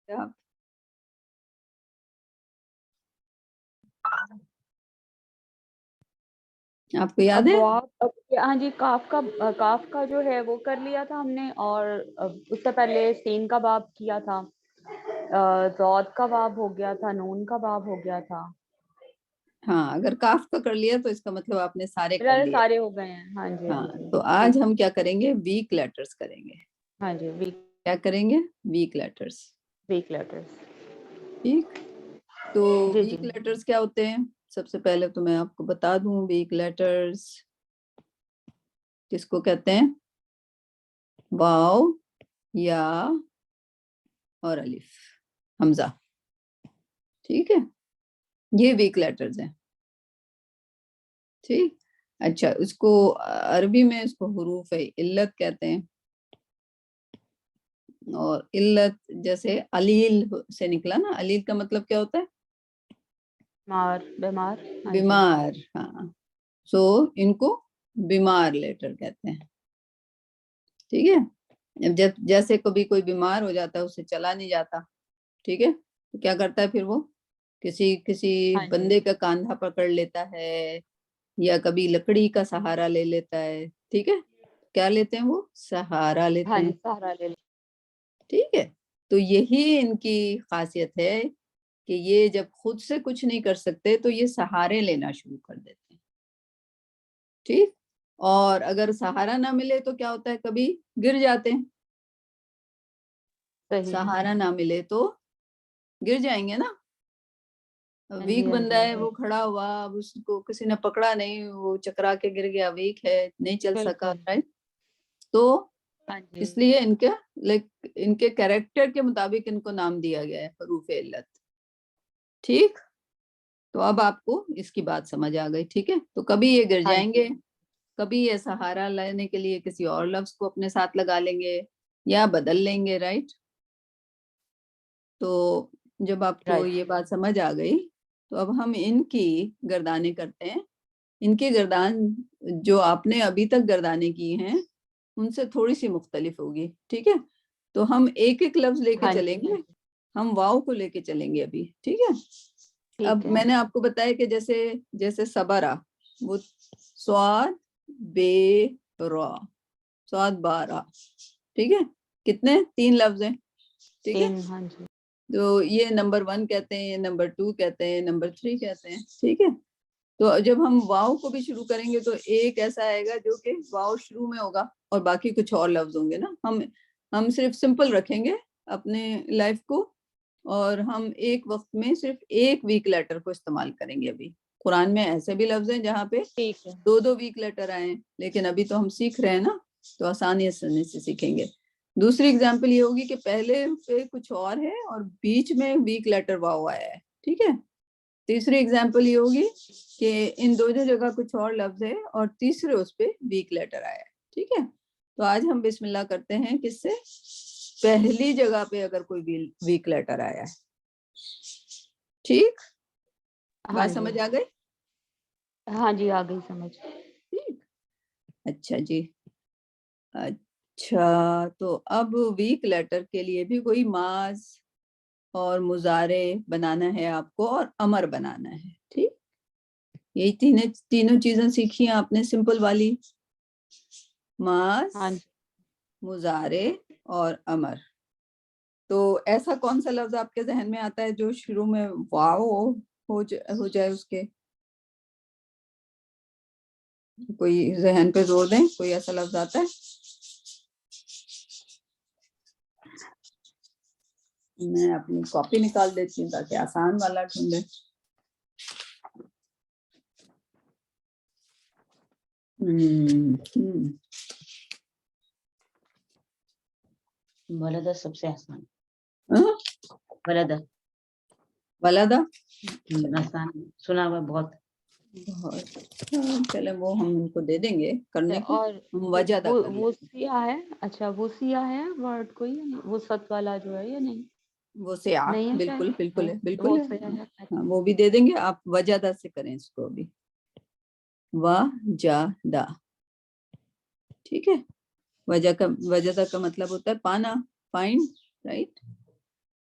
آپ کو یاد ہے؟ ہاں جی، کاف کا جو ہے وہ کر لیا تھا ہم نے، اور اس سے پہلے سین کا باب کیا تھا، ضاد کا باب ہو گیا تھا، نون کا باب ہو گیا تھا. ہاں، اگر کاف کا کر لیا تو اس کا مطلب آپ نے سارے کر لیے. سارے ہو گئے ہیں. ہاں جی. ہاں، تو آج ہم کیا کریں گے؟ ویک لیٹرز کریں گے. ہاں جی، کیا کریں گے؟ Weak letters. Weak letters. ٹھیک. تو جی ویک لیٹرز کیا ہوتے ہیں؟ سب سے پہلے تو میں آپ کو بتا دوں، ویک لیٹرز کس کو کہتے ہیں؟ واو، یا اور الف، حمزہ. ٹھیک ہے، یہ ویک لیٹرز ہیں. ٹھیک. اچھا، اس کو عربی میں اس کو حروف علت کہتے ہیں. اور علت جیسے علیل سے نکلا نا، علیل کا مطلب کیا ہوتا ہے؟ بیمار. بیمار. ہاں، سو ان کو بیمار لیٹر کہتے ہیں. ٹھیک ہے. جب جیسے کبھی کوئی بیمار ہو جاتا ہے، اسے چلا نہیں جاتا، ٹھیک ہے، تو کیا کرتا ہے پھر وہ کسی بندے کا کاندھا پکڑ لیتا ہے، یا کبھی لکڑی کا سہارا لے لیتا ہے. ٹھیک ہے، کیا لیتے ہیں وہ؟ سہارا لیتے ہیں. سہارا لے. ٹھیک ہے. تو یہی ان کی خاصیت ہے کہ یہ جب خود سے کچھ نہیں کر سکتے تو یہ سہارے لینا شروع کر دیتے ہیں. ٹھیک. اور اگر سہارا نہ ملے تو کیا ہوتا ہے؟ کبھی گر جاتے ہیں. سہارا نہ ملے تو گر جائیں گے نا. ویک بندہ ہے، وہ کھڑا ہوا، اب اس کو کسی نے پکڑا نہیں، وہ چکرا کے گر گیا، ویک ہے، نہیں چل سکا. تو اس لیے ان کے کیریکٹر کے مطابق ان کو نام دیا گیا ہے حروف علت. ٹھیک. تو اب آپ کو اس کی بات سمجھ آ گئی. ٹھیک ہے. تو کبھی یہ گر جائیں گے، کبھی یہ سہارا لینے کے لیے کسی اور لفظ کو اپنے ساتھ لگا لیں گے یا بدل لیں گے. رائٹ. تو جب آپ کو یہ بات سمجھ آ گئی تو اب ہم ان کی گردانیں کرتے ہیں. ان کی گردان جو آپ نے ابھی تک گردانیں کی ہیں ان سے تھوڑی سی مختلف ہوگی. ٹھیک ہے. تو ہم ایک ایک لفظ لے کے چلیں گے. ہم واو کو لے کے چلیں گے ابھی. ٹھیک ہے. اب میں نے آپ کو بتایا کہ جیسے صبرا، وہ سواد بے را، سواد بارہ. ٹھیک ہے. کتنے؟ 3 لفظ ہیں. ٹھیک ہے. تو یہ نمبر 1 کہتے ہیں، یہ نمبر 2 کہتے ہیں، نمبر 3 کہتے ہیں. ٹھیک ہے. تو جب ہم واو کو بھی شروع کریں گے تو ایک ایسا آئے گا جو کہ واو شروع میں ہوگا اور باقی کچھ اور لفظ ہوں گے نا. ہم صرف سمپل رکھیں گے اپنے لائف کو، اور ہم ایک وقت میں صرف ایک ویک لیٹر کو استعمال کریں گے. ابھی قرآن میں ایسے بھی لفظ ہیں جہاں پہ 2 ویک لیٹر آئے ہیں، لیکن ابھی تو ہم سیکھ رہے ہیں نا، تو آسانی سے سیکھیں گے. دوسری اگزامپل یہ ہوگی کہ پہلے پہ کچھ اور ہے اور بیچ میں ویک لیٹر واو آیا ہے. ٹھیک ہے. تیسری اگزامپل یہ ہوگی کہ ان دونوں جگہ کچھ اور لفظ ہے اور تیسرے اس پہ ویک لیٹر آیا ہے. ٹھیک ہے. تو آج ہم بسم اللہ کرتے ہیں کس سے؟ پہلی جگہ پہ اگر کوئی ویک لیٹر آیا ہے. ٹھیک. بات سمجھ آ گئی؟ ہاں جی، آ گئی سمجھ. ٹھیک. اچھا جی. اچھا، تو اب ویک لیٹر کے لیے بھی کوئی ماض اور مضارع بنانا ہے آپ کو، اور امر بنانا ہے. ٹھیک. یہی تینوں چیزیں سیکھی ہیں آپ نے، سمپل والی، ماض، مضارع اور امر. تو ایسا کون سا لفظ آپ کے ذہن میں آتا ہے جو شروع میں واو ہو جائے اس کے؟ کوئی ذہن پہ زور دیں، کوئی ایسا لفظ آتا ہے؟ میں اپنی کاپی نکال دیتی ہوں تاکہ آسان والا ڈھونڈے. ولدا سب سے آسان. ولدا آسان سنا ہوا بہت. چلے وہ ہم ان کو دے دیں گے کرنے کو. اور وجدہ کر لیں. وہ سیاہ ہے. اچھا، وہ سیاہ ہے ورڈ کوئی، وہ ست والا جو ہے یا نہیں؟ وہ سیاہ، نہیں ہے. بالکل ہے، بالکل ہے. ہاں، وہ بھی دے دیں گے. آپ وجدہ سے کریں اس کو بھی. وجدہ. ٹھیک ہے. وجدہ کا مطلب ہوتا ہے پانا، فائنڈ. رائٹ.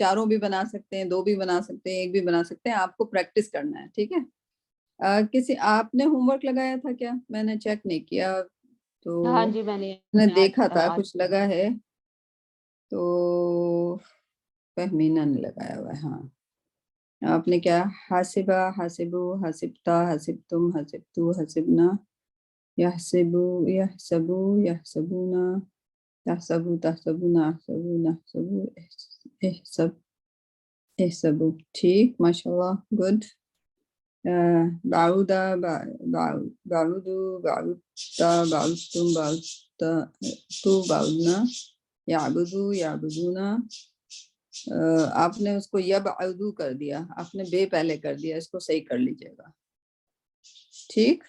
4 بھی بنا سکتے ہیں, 2 بھی بنا سکتے ہیں, 1 بھی بنا سکتے ہیں, آپ کو پریکٹس کرنا ہے, ٹھیک ہے. کسی آپ نے ہوم ورک لگایا تھا کیا؟ میں نے چیک نہیں کیا, تو ہاں جی میں نے نے دیکھا تھا کچھ لگا ہے, تو فہمینہ نے لگایا ہوا ہے. ہاں آپ نے کیا؟ حاسبہ, حاسبو, حاسبتا, حاسبتم, حاسبتو, حاسبنا, یحسبو, یحسبو, یحسبونا, تحسبو, تحسبونا, احسبو, نحسبو, احسب, احسبو. ٹھیک, ماشاء اللہ, گڈ. بعودا, بعودو, بعودتا, بعودتم, بعودتا, تو, بعودنا, یعبدو, یعبدونا. آپ نے اس کو یبعدو کر دیا, آپ نے بے پہلے کر دیا, اس کو صحیح کر لیجئے گا, ٹھیک.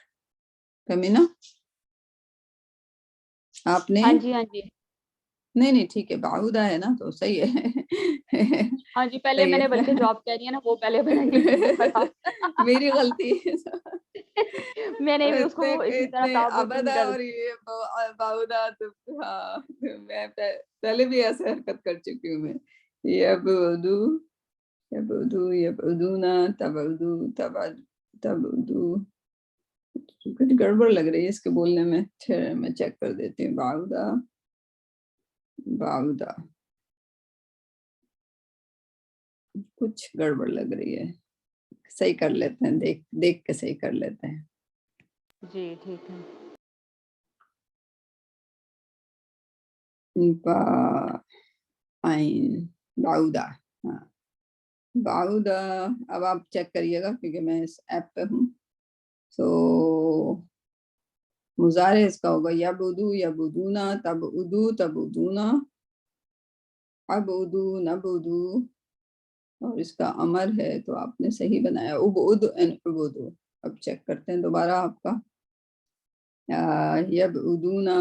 کمینہ آپ نے ہاں جی نہیں ٹھیک ہے, بعودہ ہے نا تو صحیح ہے. ہاں جی پہلے صحیح میں نے ہے. بلکہ جاب کہہ رہی ہے نا, وہ پہلے بنائی. میری غلطی. میں نے بھی اس کو اسی طرح اتنے تعبدن ابدا کر اور یہ بعودہ, تو ہاں میں پہلے بھی ایسے حرکت کر چکی ہوں میں. یبعدو, یبعدو, یبعدونا, تبعدو, تبعدو. کچھ گڑبڑ لگ رہی ہے اس کے بولنے میں, میں چیک کر دیتی ہوں. بعودہ, بعودہ, کچھ گڑبڑ لگ رہی ہے, صحیح کر لیتے ہیں, دیکھ کے صحیح کر لیتے ہیں. جی ٹھیک ہے. عین, بعودہ. ہاں بعودہ. اب آپ چیک کریے گا کیونکہ میں اس ایپ پہ ہوں, تو مضارع اس کا ہوگا یبعدو, یبعدونا, تبعدو, تبعدونا, عبدو, نبعدو, اور اس کا امر ہے تو آپ نے صحیح بنایا, ابعد ان عبدو. اب چیک کرتے ہیں دوبارہ آپ کا. یبعدونا,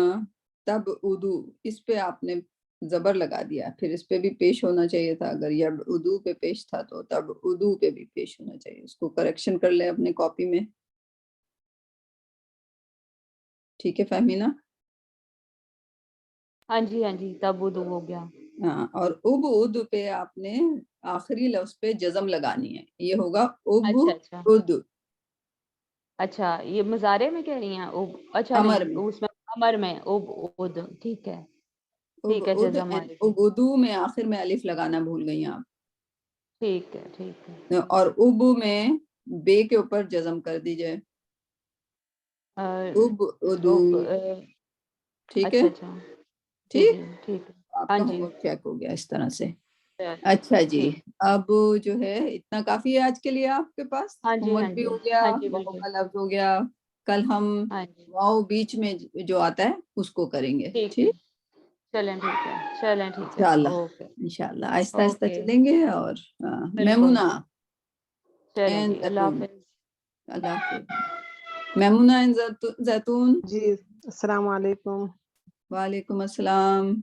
تبعدو, اس پہ آپ نے زبر لگا دیا, پھر اس پہ بھی پیش ہونا چاہیے تھا. اگر یبعدو پہ پیش تھا تو تبعدو پہ بھی پیش ہونا چاہیے. اس کو کریکشن کر لیں اپنے کاپی میں, ٹھیک ہے فہمینہ. ہاں جی تب وہ ہو گیا. ہاں, اور ابعد پہ آپ نے آخری لفظ پہ جزم لگانی ہے, یہ ہوگا اچھا ابعد. اچھا یہ مضارع میں کہہ رہی ہیں اچھا امر نہیں میں, اس میں امر میں اب ٹھیک ہے ابعد جزم ان آ رہی عبدو میں آخر میں الف لگانا بھول گئی آپ, ٹھیک ہے. اور اب میں بے کے اوپر جزم کر دیجئے, ابعدو. ٹھیک ہے, اچھا جی ٹھیک. ٹھیک ہے. آپ ہاں کا ہوم جی ورک چیک ہو گیا اس طرح سے. چلیے، اچھا جی, ٹھیک. اب جو ہے اتنا کافی ہے آج کے لیے آپ کے پاس. ہاں ہوم ورک بھی ہو گیا, ہاں جی واؤ بالکل. کا لفظ ہو گیا. کل ہم ہاں جی واؤ بیچ میں جو آتا ہے اس کو کریں گے, ٹھیک ہے. ٹھیک. چلیں ٹھیک ہے. انشاءاللہ, اوکے انشاءاللہ آہستہ آہستہ اوکے چلیں گے. اور بالکل. میمونہ چلیں اینڈ جی اللہ زیتون, حافظ. اللہ حافظ. میمونہ اینڈ زیتون. جی السلام علیکم. وعلیکم السلام.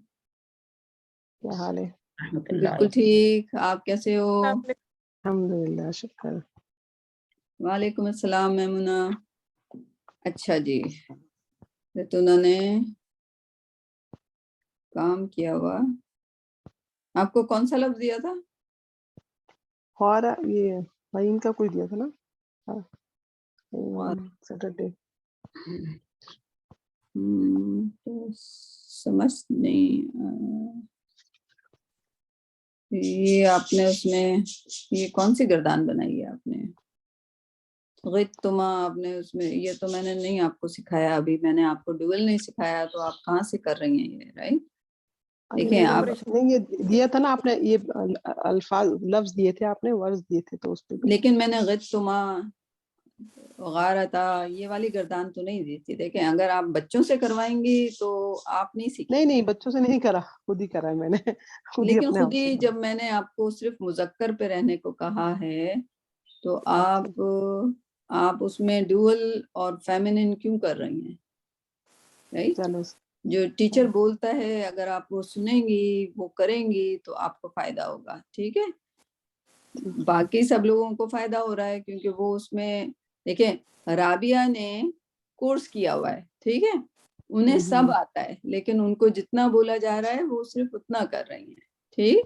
کیا حال ہے؟ رحمۃ اللہ بالکل علیہ. ٹھیک, آپ کیسے ہو؟ الحمد للہ شکر. وعلیکم السلام میمونہ. اچھا جی, زیتونہ نے کام کیا ہوا. آپ کو کون سا لفظ دیا تھا؟ اور یہ معین کا کوئی دیا تھا نا سیٹرڈے. تو سمجھ نہیں, یہ آپ نے اس میں یہ کون سی گردان بنائی ہے آپ نے؟ غتما آپ نے اس میں, یہ تو میں نے نہیں آپ کو سکھایا ابھی, میں نے آپ کو ڈوئل نہیں سکھایا, تو آپ کہاں سے کر رہی ہیں یہ, رائٹ. دیکھیں آپ نہیں یہ دیا تھا نا آپ نے, یہ الفاظ لفظ دیے تھے آپ نے, ورڈز دیے تھے, تو اس پہ بھی لیکن میں نے غتما, غارتا, یہ والی گردان تو نہیں دی تھی. دیکھیں اگر آپ بچوں سے کروائیں گی تو آپ نہیں سیکھیں نہیں گے. بچوں سے نہیں کرا, خود ہی کرا ہے میں نے, خود ہی لیکن اپنے خود آپ سے ہی کرا. جب میں نے آپ کو صرف مذکر پہ رہنے کو کہا ہے, تو اچھا آپ اس میں ڈوئل اور فیمینن کیوں کر رہی ہیں, رائٹ. چلو. جو ٹیچر بولتا ہے اگر آپ وہ سنیں گی, وہ کریں گی, تو آپ کو فائدہ ہوگا, ٹھیک ہے. باقی سب لوگوں کو فائدہ ہو رہا ہے کیونکہ وہ اس میں, دیکھیں رابعہ نے کورس کیا ہوا ہے, ٹھیک ہے, انہیں سب آتا ہے, لیکن ان کو جتنا بولا جا رہا ہے وہ صرف اتنا کر رہی ہیں, ٹھیک.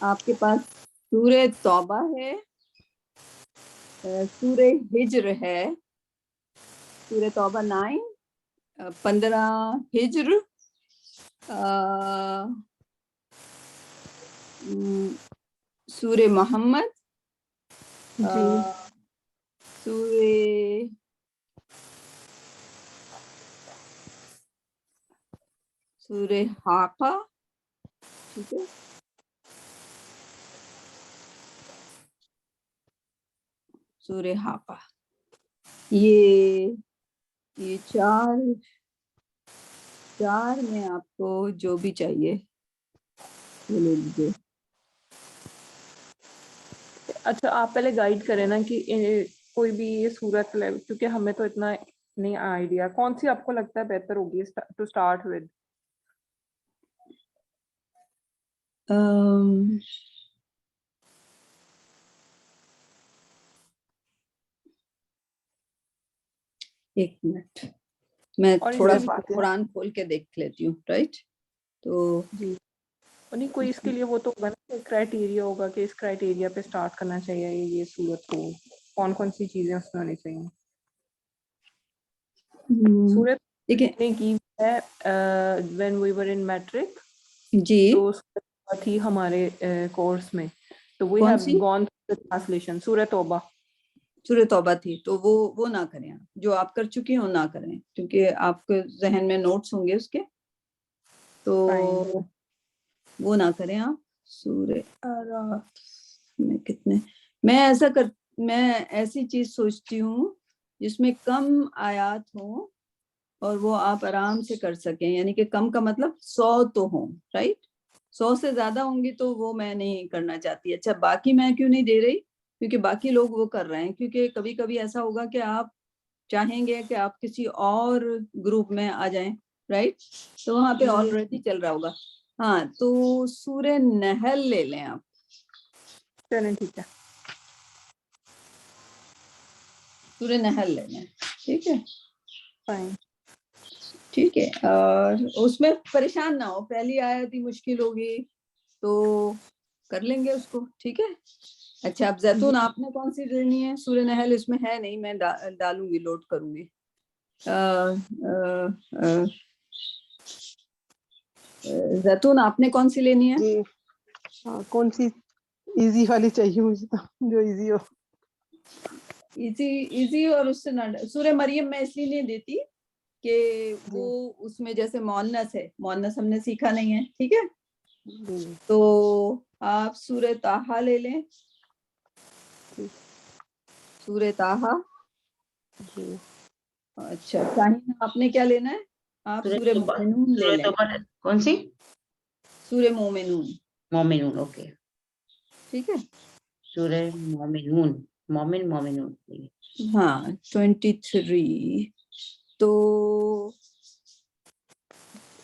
آپ کے پاس سورہ توبہ ہے, سورہ ہجر ہے, سورہ توبہ 9, 15 ہجر, سورہ محمد, جی سورہ حاقہ, ٹھیک ہے, سورہ حاقہ. یہ چار میں آپ کو جو بھی چاہیے وہ لے لیجیے. اچھا آپ پہلے گائیڈ کریں نا کہ کوئی بھی یہ صورت کیونکہ ہمیں تو اتنا نہیں آئیڈیا, کون سی آپ کو لگتا ہے بہتر ہوگی ٹو اسٹارٹ ود؟ ایک منٹ, میں اور تھوڑا اس سا قرآن کھول کے دیکھ لیتی ہوں, رائٹ. تو جی نہیں کوئی اس کے لیے وہ تو ہوگا نا کرائٹیریا ہوگا کہ اس کرائٹیریا پہ اسٹارٹ کرنا چاہیے یہ صورت کو, کون سی چیزیں اس میں ہونی چاہیے. صورت ٹھیک ہے نے کی ہے when we were in metric, جی. تو صورت تھی ہمارے کورس میں, تو we کون have C gone through the translation. سورہ توبہ, سورہ توبہ تھی, تو وہ نہ کریں آپ, جو آپ کر چکی ہیں وہ نہ کریں, کیونکہ آپ کے ذہن میں نوٹس ہوں گے اس کے, تو fine. وہ نہ کریں آپ. سورہ اعراف میں کتنے, میں ایسی چیز سوچتی ہوں جس میں کم آیات ہوں اور وہ آپ آرام سے کر سکیں, یعنی کہ کم کا مطلب 100 تو ہوں, رائٹ. 100 سے زیادہ ہوں گی تو وہ میں نہیں کرنا چاہتی. اچھا باقی میں کیوں نہیں دے رہی, کیونکہ باقی لوگ وہ کر رہے ہیں, کیونکہ کبھی کبھی ایسا ہوگا کہ آپ چاہیں گے کہ آپ کسی اور گروپ میں آ جائیں, رائٹ, تو وہاں پہ آلریڈی چل رہا ہوگا. ہاں تو سورہ نحل لے لیں آپ. چلیں ٹھیک ہے, سورہ نحل لے لیں, ٹھیک ہے, fine. ٹھیک ہے. اور اس میں پریشان نہ ہو, پہلی آیت ہی مشکل ہوگی تو کر لیں گے اس کو, ٹھیک ہے. اچھا اب زیتون آپ نے کون سی لینی ہے؟ سورہ نحل اس میں ہے نہیں, میں ڈالوں گی, لوڈ کروں گی. زیتون آپ نے کون سی لینی ہے؟ جی ہاں, کون سی ایزی والی چاہیے مجھے, تو جو ایزی ہو. ایزی اور اس سے نہ, سورہ مریم میں اس لیے نہیں دیتی کہ وہ اس میں جیسے مؤنث ہے, مؤنث ہم نے سیکھا نہیں ہے, ٹھیک ہے. تو آپ سورہ طٰہٰ لے لیں, سورہ طٰہٰ. اچھا شاہین آپ نے کیا لینا ہے؟ آپ سورہ مومنون لے لیں. کون سی؟ سورہ مومنون, مومنون, اوکے. ٹھیک ہے. سورہ مومنون. ہاں 23. تو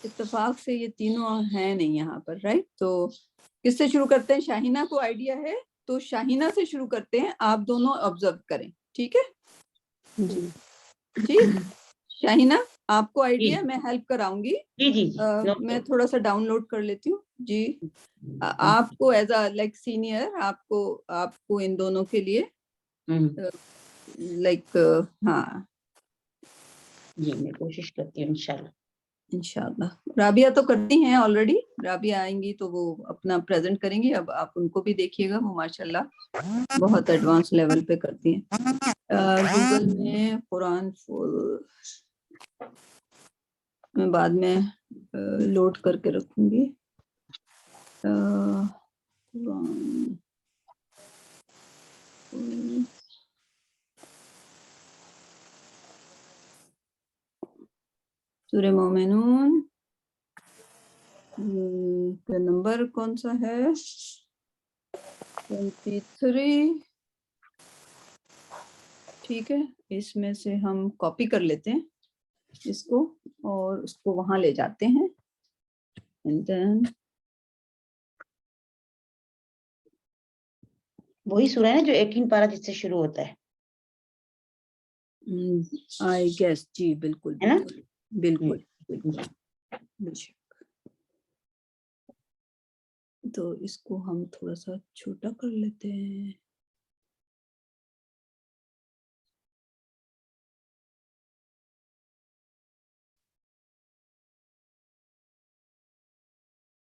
اتفاق سے یہ تینوں ہیں نہیں یہاں پر, رائٹ. تو کس سے شروع کرتے ہیں؟ شاہینہ کو آئیڈیا ہے تو شاہینہ سے شروع کرتے ہیں, آپ دونوں آبزرو کریں, ٹھیک ہے. جی ٹھیک شاہینہ, آپ کو جی آئیڈیا, میں ہیلپ کراؤں گی. جی جی میں تھوڑا سا ڈاؤن لوڈ کر لیتی ہوں. جی آپ کو ایز اے لائک سینئر آپ کو ان دونوں کے لیے لائک ہاں جی میں کوشش کرتی ہوں انشاءاللہ. انشاءاللہ. رابعہ تو کرتی ہیں آلریڈی, رابعہ آئیں گی تو وہ اپنا پریزنٹ کریں گی. اب آپ ان کو بھی دیکھیے گا, وہ ماشاءاللہ بہت ایڈوانس لیول پہ کرتی ہیں. گوگل میں قرآن فل میں بعد میں لوڈ کر کے رکھوں گی. قرآن سورہ مومنون کا نمبر کون سا ہے؟ 23. ٹھیک ہے, اس میں سے ہم کاپی کر لیتے ہیں اس کو اور اس کو وہاں لے جاتے ہیں. And then وہی سورہ ہے نا جو 18 پارہ جس سے شروع ہوتا ہے I guess, جی بالکل ہے نا؟ بالکل بالکل بالکل. تو اس کو ہم تھوڑا سا چھوٹا کر لیتے ہیں.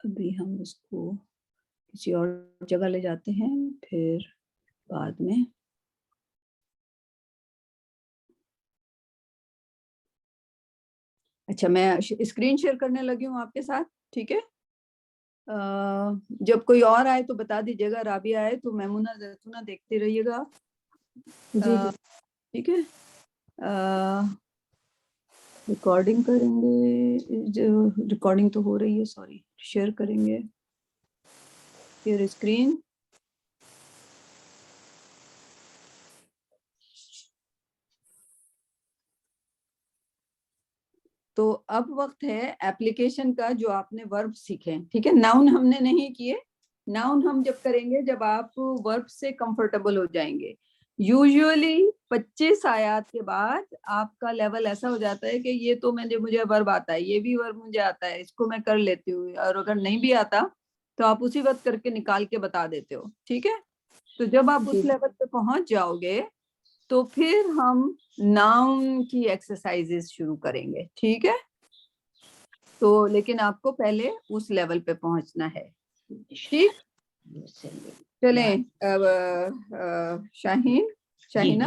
ابھی ہم اس کو کسی اور جگہ لے جاتے ہیں پھر بعد میں. اچھا میں اسکرین شیئر کرنے لگی ہوں آپ کے ساتھ, ٹھیک ہے. جب کوئی اور آئے تو بتا دیجیے گا, رابعہ آئے تو میمونہ زیتونہ دیکھتے رہیے گا. جی ٹھیک ہے. ریکارڈنگ کریں گے, ریکارڈنگ تو ہو رہی ہے, سوری, شیئر کریں گے شیئر اسکرین. تو اب وقت ہے ایپلیکیشن کا, جو آپ نے ورب سیکھے, ٹھیک ہے. ناؤن ہم نے نہیں کیے. ناؤن ہم جب کریں گے جب آپ ورب سے کمفرٹیبل ہو جائیں گے. یوزولی 25 آیات کے بعد آپ کا لیول ایسا ہو جاتا ہے کہ یہ تو مجھے ورب آتا ہے, یہ بھی ورب مجھے آتا ہے, اس کو میں کر لیتی ہوں, اور اگر نہیں بھی آتا تو آپ اسی وقت کر کے نکال کے بتا دیتے ہو, ٹھیک ہے. تو جب آپ اس لیول پہ پہنچ جاؤ گے تو پھر ہم ناؤن کی ایکسرسائزز شروع کریں گے, ٹھیک ہے. تو لیکن آپ کو پہلے اس لیول پہ پہنچنا ہے, ٹھیک. چلیں اب شاہینہ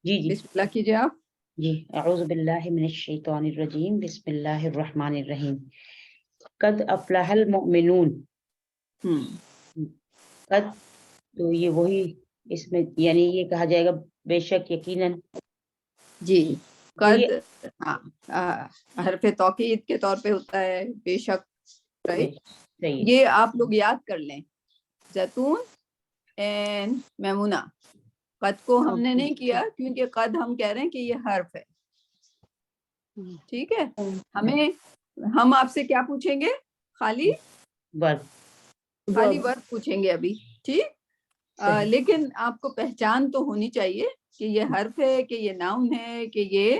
جی بسم اللہ کیجیے آپ. جی, اعوذ باللہ من الشیطان الرجیم, بسم اللہ الرحمن الرحیم. قد افلح المؤمنون. قد تو یہ وہی اس میں یعنی یہ کہا جائے گا بے شک, یقیناً. جی, قد حرف توکید کے طور پہ ہوتا ہے, بے شک, رائٹ. یہ آپ لوگ یاد کر لیں, زیتون اینڈ میمونہ. قد کو ہم نے نہیں کیا کیونکہ قد ہم کہہ رہے ہیں کہ یہ حرف ہے, ٹھیک ہے. ہم آپ سے کیا پوچھیں گے؟ خالی ورب پوچھیں گے ابھی, ٹھیک. لیکن آپ کو پہچان تو ہونی چاہیے کہ یہ حرف ہے, کہ یہ ناؤن ہے, کہ یہ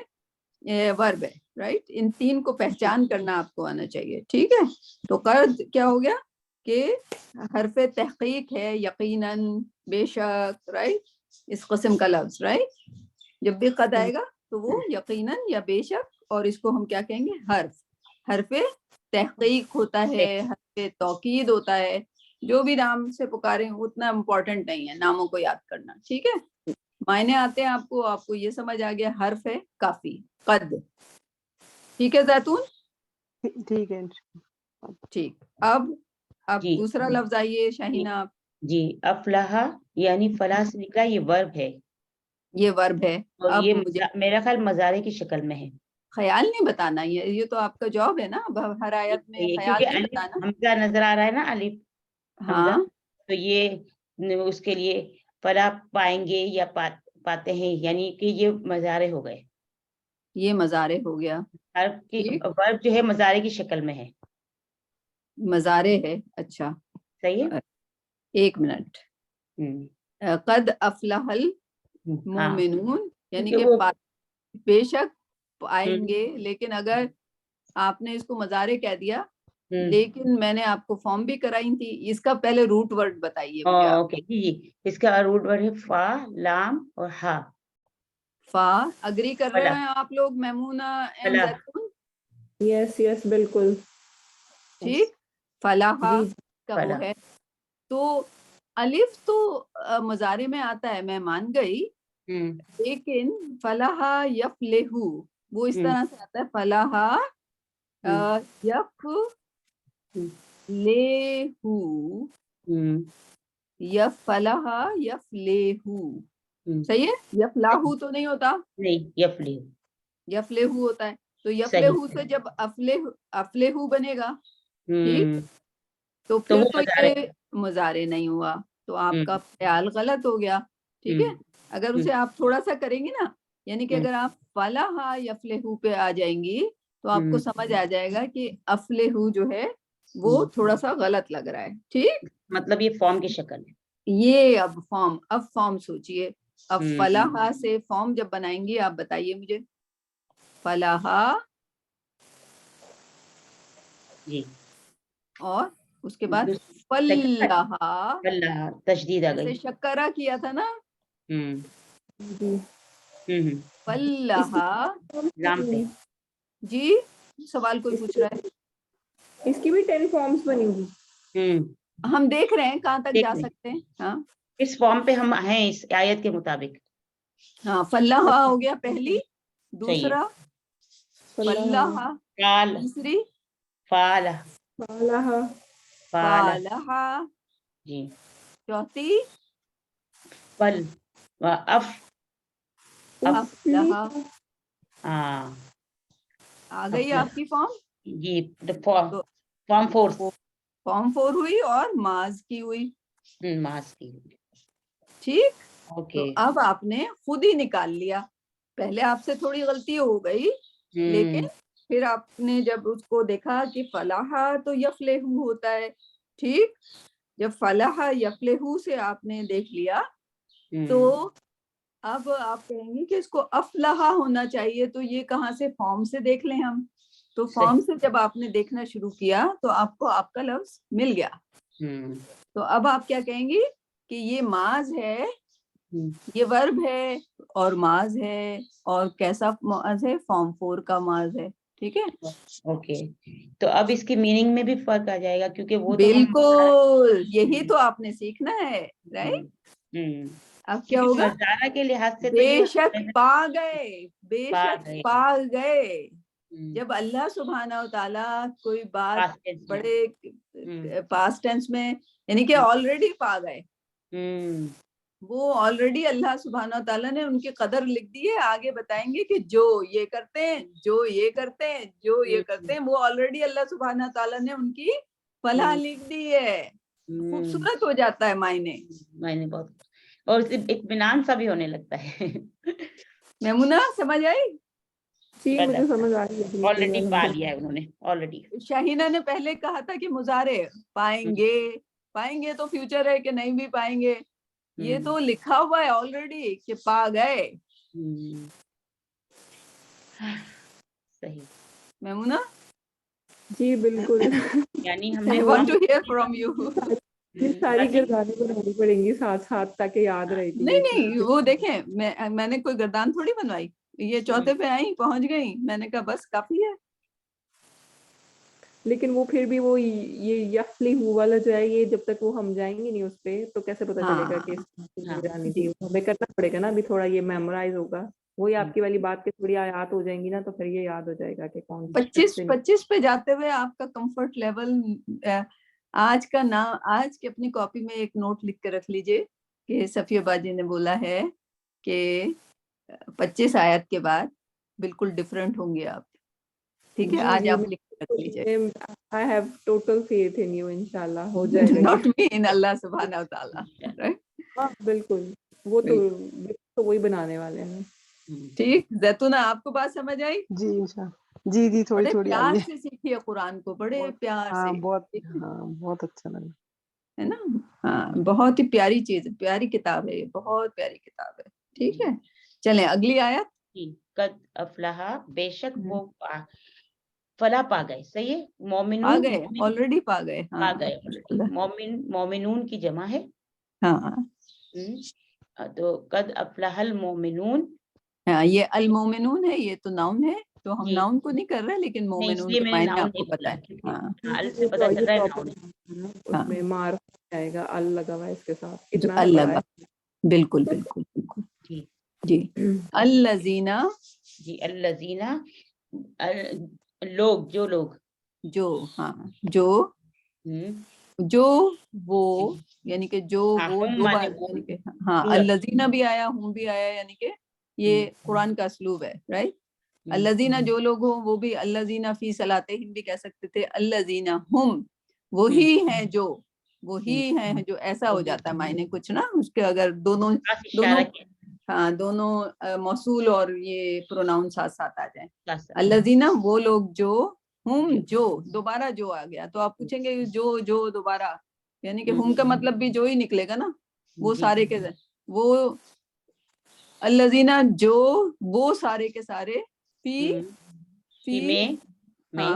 ورب ہے, رائٹ. ان تین کو پہچان کرنا آپ کو آنا چاہیے, ٹھیک ہے. تو قد کیا ہو گیا کہ حرف تحقیق ہے, یقیناً, بے شک, رائٹ, اس قسم کا لفظ, رائٹ. جب بھی قد آئے گا تو وہ یقیناً یا بے شک, اور اس کو ہم کیا کہیں گے؟ حرف تحقیق ہوتا ہے, حرف توکید ہوتا ہے. جو بھی نام سے پکاریں اتنا امپورٹنٹ نہیں ہے ناموں کو یاد کرنا, ٹھیک ہے. معنی آتے ہیں آپ کو یہ سمجھ آ گیا, حرف ہے کافی, قد, ٹھیک ہے زیتون. ٹھیک ہے, ٹھیک. اب دوسرا لفظ آئیے شاہینہ آپ. جی, افلاح یعنی فلاح سے نکلا, یہ ورب ہے. یہ ورب ہے. اور اب یہ مجھے میرا خیال مضارع کی شکل میں ہے. خیال نہیں بتانا, یہ تو آپ کا جاب ہے نا, ہر آیت میں خیال نہیں بتانا. حمزہ نظر آ رہا ہے نا, الف حمزہ, تو یہ اس کے لیے فلاح پائیں گے یا پاتے ہیں, یعنی کہ یہ مضارع ہو گئے. یہ مضارع ہو گیا. ورب جو ہے مضارع کی شکل میں ہے, مضارع ہے. اچھا صحیح ہے. ایک منٹ. قد افلح المؤمنون یعنی کہ بے شک پائیں گے, لیکن اگر آپ نے اس کو مضارع کہہ دیا, لیکن میں نے آپ کو فارم بھی کرائی تھی, اس کا پہلے روٹ ورڈ بتائیے مجھے آپ. جی, اس کا روٹ ورڈ ہے فا, لام اور ہا. فا اگری کر رہے ہیں آپ لوگ, میمونہ اینڈ زیتون؟ یس بالکل, ٹھیک. فلاح کا وہ ہے. تو الف تو مضارع میں آتا ہے, میں مان گئی, لیکن فلاح یفلح وہ اس طرح سے آتا ہے, فلاح یفلح یفلح, صحیح ہے. یفلاح تو نہیں ہوتا, نہیں, یفلح ہوتا ہے. تو یفلح سے جب افلح بنے گا, ٹھیک, تو پھر تو یہ مضارع نہیں ہوا, تو آپ کا خیال غلط ہو گیا, ٹھیک ہے. اگر اسے آپ تھوڑا سا کریں گے نا, یعنی کہ اگر آپ فلاح یفلح پہ آ جائیں گی تو آپ کو سمجھ آ جائے گا کہ افلح جو ہے وہ تھوڑا سا غلط لگ رہا ہے, ٹھیک. مطلب یہ فارم کی شکل ہے. یہ اب فارم سوچئے. اب فلاح سے فارم جب بنائیں گی آپ بتائیے مجھے. فلاح جی, اور اس کے بعد فلہا، اللہ تشدید آ جیسے گئی. شکرا کیا تھا نا، جی فلہا. لام پہ. جی سوال کوئی پوچھ رہا ہے؟ اس کی بھی 10 فارمز بنی ہوئی. ہم دیکھ رہے ہیں کہاں تک دیکھ جا رہے ہیں. سکتے ہیں. ہاں اس فارم پہ ہم ہیں اس آیت کے مطابق. ہاں فلہا ہو گیا پہلی، دوسرا فلہا، فال تیسری فال فالہا، فال فالہا، جی. چوتھی فل و اف افلہا. ہاں آ گئی آپ کی فارم. جی. فارم فورس فارم 4 ہوئی اور ماز کی ہوئی. ماس کی. ٹھیک. تو اوکے. اب آپ نے خود ہی نکال لیا. پہلے آپ سے تھوڑی غلطی ہو گئی، لیکن پھر آپ نے جب اس کو دیکھا کہ فلاحہ تو یفلحو ہوتا ہے. ٹھیک. جب فلاح یفلحو سے آپ نے دیکھ لیا تو اب آپ کہیں گے کہ اس کو افلاح ہونا چاہیے، تو یہ کہاں سے؟ فارم سے دیکھ لیں ہم. تو فارم سے جب آپ نے دیکھنا شروع کیا تو آپ کو آپ کا لفظ مل گیا. تو اب آپ کیا کہیں گی کہ یہ ماز ہے، یہ ورب ہے اور ماز ہے. اور کیسا ماز ہے؟ فارم 4 کا ماز ہے. ٹھیک ہے. اوکے. تو اب اس کی میننگ میں بھی فرق آ جائے گا کیونکہ وہ تو بالکل یہی تو آپ نے سیکھنا ہے. رائٹ. اب کیا ہوگا؟ نظارہ کے لحاظ سے تو بے یہ شک پا گئے، بے پا شک گئے. پا گئے. جب اللہ سبحانہ و تعالیٰ کوئی بات بڑے پاسٹ ٹینس میں، یعنی کہ آلریڈی پا گئے، وہ آلریڈی اللہ سبحانہ و تعالیٰ نے ان کی قدر لکھ دی ہے. آگے بتائیں گے کہ جو یہ کرتے ہیں، جو یہ کرتے ہیں، جو یہ کرتے ہیں، وہ آلریڈی اللہ سبحانہ و تعالیٰ نے ان کی فلاح لکھ دی ہے. خوبصورت ہو جاتا ہے معنی. بہت، اور اطمینان سا بھی ہونے لگتا ہے. میمونہ سمجھ آئی؟ جی مجھے سمجھ آ رہی ہے. آلریڈی پا لیا ہے انہوں نے. آلریڈی شاہینہ نے پہلے کہا تھا کہ مضارع پائیں گے، پائیں گے تو فیوچر ہے کہ نہیں بھی پائیں گے. یہ تو لکھا ہوا ہے آلریڈی کہ پا گئے. صحیح. میمونہ جی بالکل. یعنی ہم I نے want to hear from you. یہ ساری گردانیں بنانی پڑیں گی ساتھ ساتھ تاکہ یاد رہے گی. نہیں وہ دیکھیں میں نے کوئی گردان تھوڑی بنوائی. یہ چوتھے پہ آئی، پہنچ گئی، میں نے کہا بس کافی ہے. لیکن وہ پھر بھی وہ یہ یفلحو والا جو ہے، یہ جب تک وہ ہم جائیں گے نہیں اس پہ تو کیسے پتا چلے گا کہ جانی تھی. ہمیں کرنا پڑے گا نا، ابھی تھوڑا یہ میمورائز ہوگا. وہی آپ کی والی بات کی تھوڑی آیات ہو جائیں گی نا، تو پھر یہ یاد ہو جائے گا کہ کون 25 پہ جاتے ہوئے آپ کا کمفرٹ لیول. آج کا نام، آج کی اپنی کاپی میں ایک نوٹ لکھ کے رکھ لیجئے کہ صفیہ باجی نے بولا ہے کہ 25 آیت کے بعد بالکل ڈیفرنٹ ہوں گے آپ. ٹھیک ہے. آج آپ لکھ کے رکھ لیجئے. I have total faith in you. انشاءاللہ ہو جائے گا. Not me, in اللہ سبحانہ و تعالیٰ. ہاں بالکل، وہ تو وہی بنانے والے ہیں. ٹھیک. زیتونہ آپ کو بات سمجھ آئی؟ جی انشاءاللہ. جی تھوڑی بڑے تھوڑی پیار آئی ہے. سے سیکھیے قرآن کو، بڑے پیار ہاں سے. بہت اچھا لگا ہے نا. ہاں بہت ہی پیاری چیز، پیاری کتاب ہے یہ، بہت پیاری کتاب ہے. ٹھیک ہے. چلیں اگلی آیت. قد افلاح، بے شک وہ فلاح پا گئے. صحیح ہے. پا مومنون گئے، آلریڈی پا گئے. پا گئے آلریڈی. مومنون کی جمع ہے. ہاں تو قد افلاح المومنون. ہاں یہ المومنون ہے، یہ تو ناؤن ہے، تو ہم ناؤن کو نہیں کر رہے لیکن نہیں، اس مومنون لیے کے میں نے معنی ناؤن آپ کو نہیں پتہ بولا ہے. کیونکہ ہاں ال سے پتہ چل رہا ہے ناؤن. اس میں مار جائے گا، ال لگا ہوا ہے اس کے ساتھ. جو اتنا اللہ بڑا کا، ہے. بالکل بالکل بالکل. جی الذین، جی الذین، لوگ، جو لوگ، جو، ہاں جو وہ، یعنی کہ جو وہ دو بار، یعنی کہ ہاں الذین بھی آیا، ہم بھی آیا، یعنی کہ یہ قرآن کا اسلوب ہے. رائٹ. الذین جو لوگ ہوں، وہ بھی الذین فی صلاتہم بھی کہہ سکتے تھے. الذین ہم وہی ہیں جو، وہی ہیں جو. ایسا ہو جاتا ہے معنی کچھ نا اس کے، اگر دونوں ہاں دونوں موصول اور یہ پروناؤن ساتھ ساتھ آ جائیں. الذین وہ لوگ جو، ہم جو، دوبارہ جو آ گیا تو آپ پوچھیں گے جو دوبارہ، یعنی کہ ہم کا مطلب بھی جو ہی نکلے گا نا. وہ سارے کے وہ الذین جو، وہ سارے کے سارے، فی میں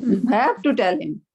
You have to tell him,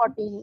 14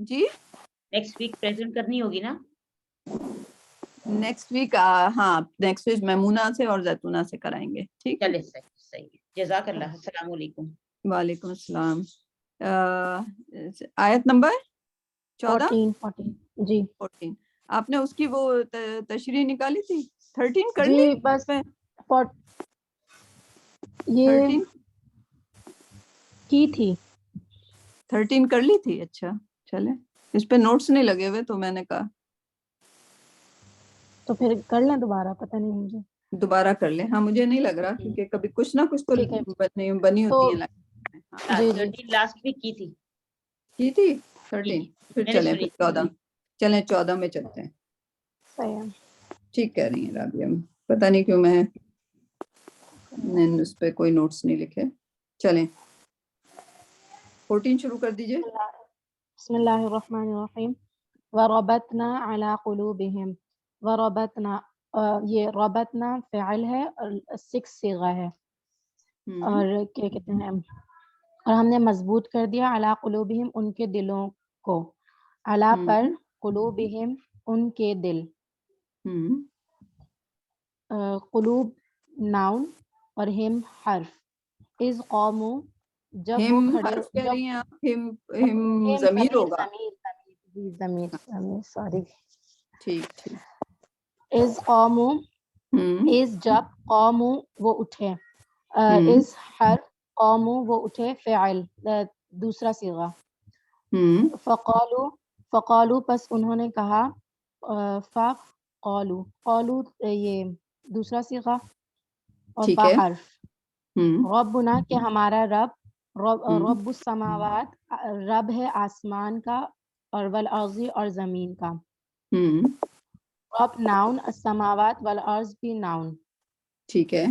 جی نیکسٹ ویک پریزنٹ کرنی ہوگی نا؟ نیکسٹ ویک ہاں نیکسٹ ویک میمونہ سے اور زیتونہ سے کرائیں گے. ٹھیک ہے. چلے صحیح ہے. جزاک اللہ. السلام علیکم. وعلیکم السلام. آیت نمبر 14 جی 14. آپ نے اس کی وہ تشریح نکالی تھی؟ 13 کر لی؟ جی بس یہ 13 کی تھی 13 کر لی تھی. اچھا چلے. اس پہ نوٹس نہیں لگے ہوئے تو میں نے کہا تو پھر کر لیں دوبارہ. پتہ نہیں مجھے دوبارہ کر لیں. ہاں مجھے نہیں لگ رہا کیونکہ کبھی کچھ نہ کچھ تو ٹھیک ہے. بنی تو ہوتی ہیں. جی جی 13 لاسٹ ویک کی تھی. کی تھی 13. پھر میں نے چلیں سنی پھر 14. چلیں 14 میں چلتے ہیں. صحیح ہے. ٹھیک کہہ رہی ہیں رابعہ. پتہ نہیں کیوں میں نے اس پہ کوئی نوٹس نہیں لکھے. چلیں 14 شروع کر دیجئے. بسم اللہ الرحمن الرحیم. وربطنا علی قلوبہم. وربطنا یہ ربطنا فعل ہے اور 6 صیغہ ہے اور کیا کہتے ہیں اور ہم نے مضبوط کر دیا علی قلوبہم ان کے دلوں کو. علی پر قلوبہم ان کے دل. قلوب ناؤن اور ہم حرف. از قومو جب وہ ہم کھڑے حرف کہہ جب رہی ہیں آپ. ہم ضمیر ہوگا. ضمیر سوری. ٹھیک ٹھیک. از قومو از جب قومو وہ اٹھے. از حرف قومو وہ اٹھے فعل دوسرا صیغہ. فقالو پس انہوں نے کہا. قالو یہ دوسرا صیغہ اور ٹھیک فا ہے. حرف. ربنا کہ ہمارا رب رب السماوات رب ہے آسمان کا اور والارض اور زمین کا. رب ناؤن السماوات والارض بھی ناؤن. ٹھیک ہے.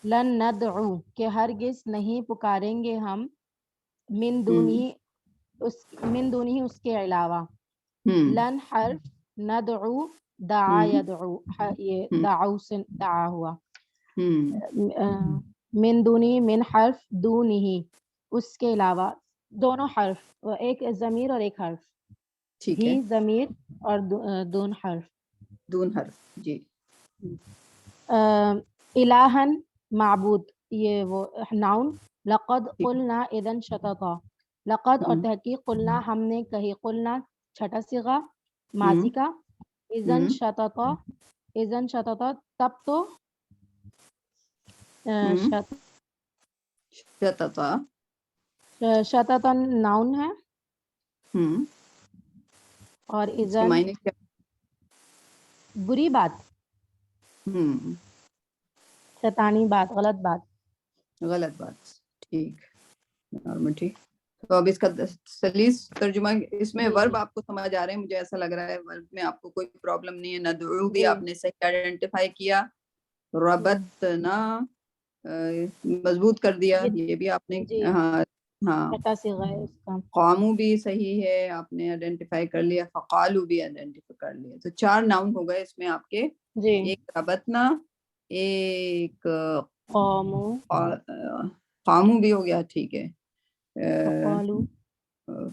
لن ندعو کہ ہرگز نہیں پکاریں گے ہم من دونی اس کے علاوہ. لن حرف ندعو دعا یدعو یہ دعو سے دعا ہوا. من دونی من حرف دونی اس کے علاوہ. دونوں حرف ایک ضمیر اور ایک حرف. ٹھیک ہی ہے. ضمیر اور دون حرف. دون حرف. جی. الہن معبود یہ وہ ناؤن. لقد قلنا اذن شططا. لقد اور تحقیق قلنا ہم نے کہی. قلنا چھٹا صیغہ ماضی کا. اذن شططا تب تو شططا ناؤن ہے اور اذن معنی کیا؟ بری بات شیطانی بات غلط بات. ٹھیک. ٹھیک. تو اب اس کا سلیس ترجمہ اس میں ورب آپ کو سمجھ آ رہے ہیں. مجھے ایسا لگ رہا ہے ورب میں آپ کو کوئی پرابلم نہیں ہے. ندعو بھی آپ نے صحیح آئیڈینٹیفائی کیا. ربطنا مضبوط کر دیا یہ بھی آپ نے. ہاں ہاں. قامو بھی صحیح ہے آپ نے آئیڈینٹیفائی کر لیا. فقالو بھی آئیڈینٹیفائی کر لیا. تو 4 ناؤن ہو گئے اس میں آپ کے. ایک ربطنا ایک قامو بھی ہو گیا. ٹھیک ہے.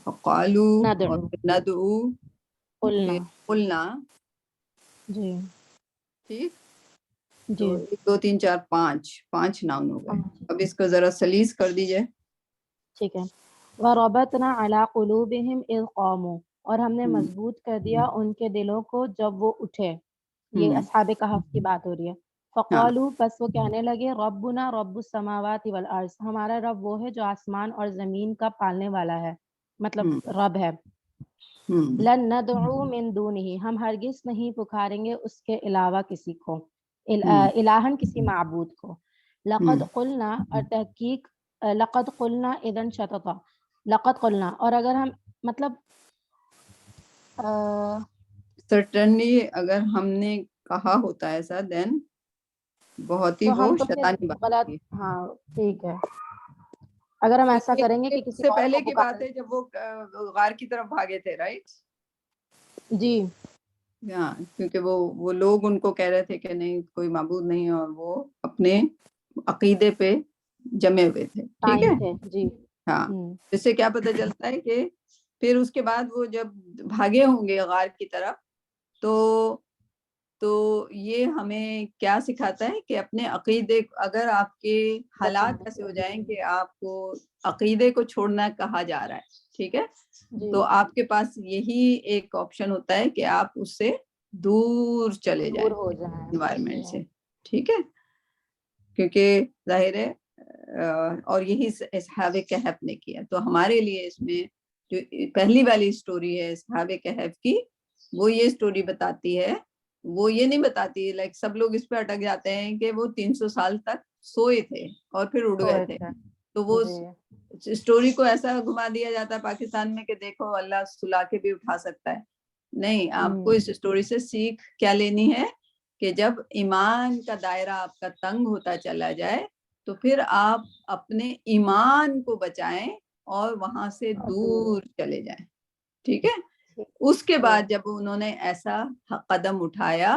فقالو اور ندعو قلنا. جی ٹھیک. تو 1 2 3 4 5 ناؤن ہو گئے. اب اس کو ذرا سلیس کر دیجئے. ٹھیک ہے. وَرَبَطْنَا عَلَىٰ قُلُوبِهِمْ إِذْ قَامُوا اور ہم نے مضبوط کر دیا ان کے دلوں کو جب وہ اٹھے. یہ اصحاب کہف کی بات ہو رہی ہے. فقالو پس وہ کہنے لگے ربنا رب السماوات والارض ہمارا رب وہ ہے جو آسمان اور زمین کا پالنے والا ہے مطلب رب ہے. لن ندعو من دونہ ہم ہرگز نہیں پکاریں گے اس کے علاوہ کسی کو. الہن کسی معبود کو. لقد قلنا اور تحقیق لقد قلنا اذن شططا. لقد قلنا اور اگر ہم مطلب سرٹنلی اگر ہم نے کہا ہوتا ایسا دین بہت ہی وہ شیطانی بات غلط. ہاں ٹھیک ہے. اگر ہم ایسا کریں گے کہ کسی سے اور پہلے کو کی بات ہے جب وہ غار کی طرف بھاگے تھے رائٹ. جی ہاں کیونکہ وہ لوگ ان کو کہہ رہے تھے کہ نہیں کوئی معبود نہیں اور وہ اپنے عقیدے پہ جمے ہوئے تھے. ٹھیک ہے. جی ہاں اس سے کیا پتہ چلتا ہے کہ پھر اس کے بعد وہ جب بھاگے ہوں گے غار کی طرف تو یہ ہمیں کیا سکھاتا ہے کہ اپنے عقیدے، اگر آپ کے حالات ایسے ہو جائیں کہ آپ کو عقیدے کو چھوڑنا کہا جا رہا ہے، ٹھیک ہے، تو آپ کے پاس یہی ایک آپشن ہوتا ہے کہ آپ اس سے دور چلے جائیں انوائرمنٹ سے، ٹھیک ہے، کیونکہ ظاہر ہے اور یہی اصحاب کہف نے کیا. تو ہمارے لیے اس میں جو پہلی والی سٹوری ہے اصحاب کہف کی، وہ یہ سٹوری بتاتی ہے، وہ یہ نہیں بتاتی لائک سب لوگ اس پہ اٹک جاتے ہیں کہ وہ 300 سال تک سوئے تھے اور پھر اڑ گئے تھے. تو وہ سٹوری کو ایسا گھما دیا جاتا ہے پاکستان میں کہ دیکھو اللہ سلا کے بھی اٹھا سکتا ہے. نہیں، آپ کو اس سٹوری سے سیکھ کیا لینی ہے کہ جب ایمان کا دائرہ آپ کا تنگ ہوتا چلا جائے تو پھر آپ اپنے ایمان کو بچائیں اور وہاں سے دور چلے جائیں، ٹھیک ہے. اس کے بعد جب انہوں نے ایسا قدم اٹھایا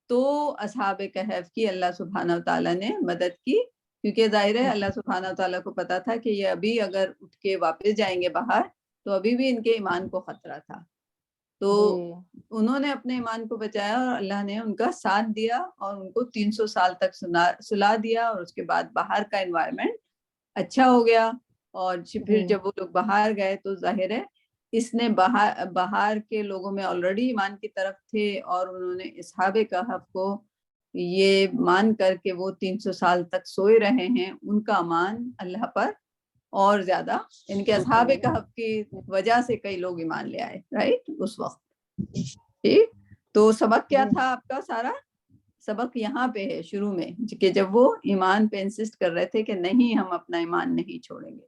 تو اصحاب کہف کی اللہ سبحانہ وتعالیٰ نے مدد کی، کیونکہ ظاہر ہے اللہ سبحانہ وتعالیٰ کو پتا تھا کہ یہ ابھی اگر اٹھ کے واپس جائیں گے باہر تو ابھی بھی ان کے ایمان کو خطرہ تھا. تو انہوں نے اپنے ایمان کو بچایا اور اللہ نے ان کا ساتھ دیا اور ان کو 300 سال تک سلا دیا، اور اس کے بعد باہر کا انوائرمنٹ اچھا ہو گیا. اور پھر جب وہ لوگ باہر گئے تو ظاہر ہے اس نے باہر کے لوگوں میں آلریڈی ایمان کی طرف تھے، اور انہوں نے اصحاب کہف کو یہ مان کر کے وہ 300 سال تک سوئے رہے ہیں، ان کا امان اللہ پر اور زیادہ، ان کے اصحاب کہف کی وجہ سے کئی لوگ ایمان لے آئے، رائٹ، اس وقت. ٹھیک، تو سبق کیا تھا آپ کا؟ سارا سبق یہاں پہ ہے شروع میں، کہ جب وہ ایمان پہ انسسٹ کر رہے تھے کہ نہیں ہم اپنا ایمان نہیں چھوڑیں گے،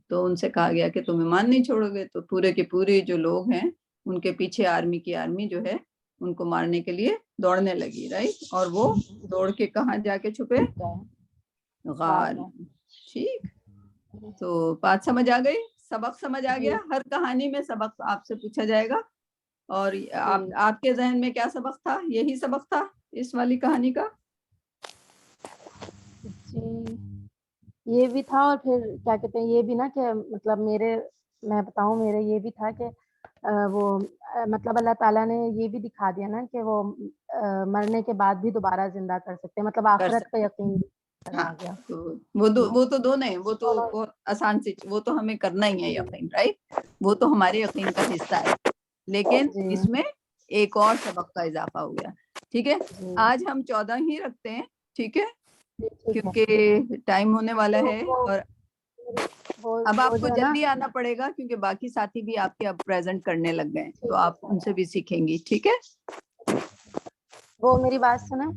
تو ان سے کہا گیا کہ تم ایمان نہیں چھوڑو گے تو پورے کے پورے جو لوگ ہیں ان کے پیچھے آرمی جو ہے ان کو مارنے کے لیے دوڑنے لگی، رائٹ. اور وہ دوڑ کے کہاں جا کے چھپے؟ غار. ٹھیک، تو بات سمجھ آ گئی، سبق سمجھ آ گیا. ہر کہانی میں سبق آپ سے پوچھا جائے گا، اور آپ کے ذہن میں کیا سبق تھا؟ یہی سبق تھا اس والی کہانی کا؟ جی یہ بھی تھا، اور پھر کیا کہتے ہیں یہ بھی نا کہ مطلب میں بتاؤں میرے یہ بھی تھا کہ وہ مطلب اللہ تعالیٰ نے یہ بھی دکھا دیا نا کہ وہ مرنے کے بعد بھی دوبارہ زندہ کر سکتے ہیں، مطلب آخرت کا یقین ہاں، تو وہ تو دو نہیں، وہ تو بہت آسان سی، وہ تو ہمیں کرنا ہی ہے یقین، رائٹ، وہ تو ہمارے یقین کا حصہ ہے. لیکن اس میں ایک اور سبق کا اضافہ ہو گیا. ٹھیک ہے، آج ہم 14 ہی رکھتے ہیں، ٹھیک ہے، کیونکہ ٹائم ہونے والا ہے، اور اب آپ کو جلدی آنا پڑے گا کیونکہ باقی ساتھی بھی آپ کے اب پریزنٹ کرنے لگ گئے ہیں، تو آپ ان سے بھی سیکھیں گی، ٹھیک ہے. وہ میری بات سنیں.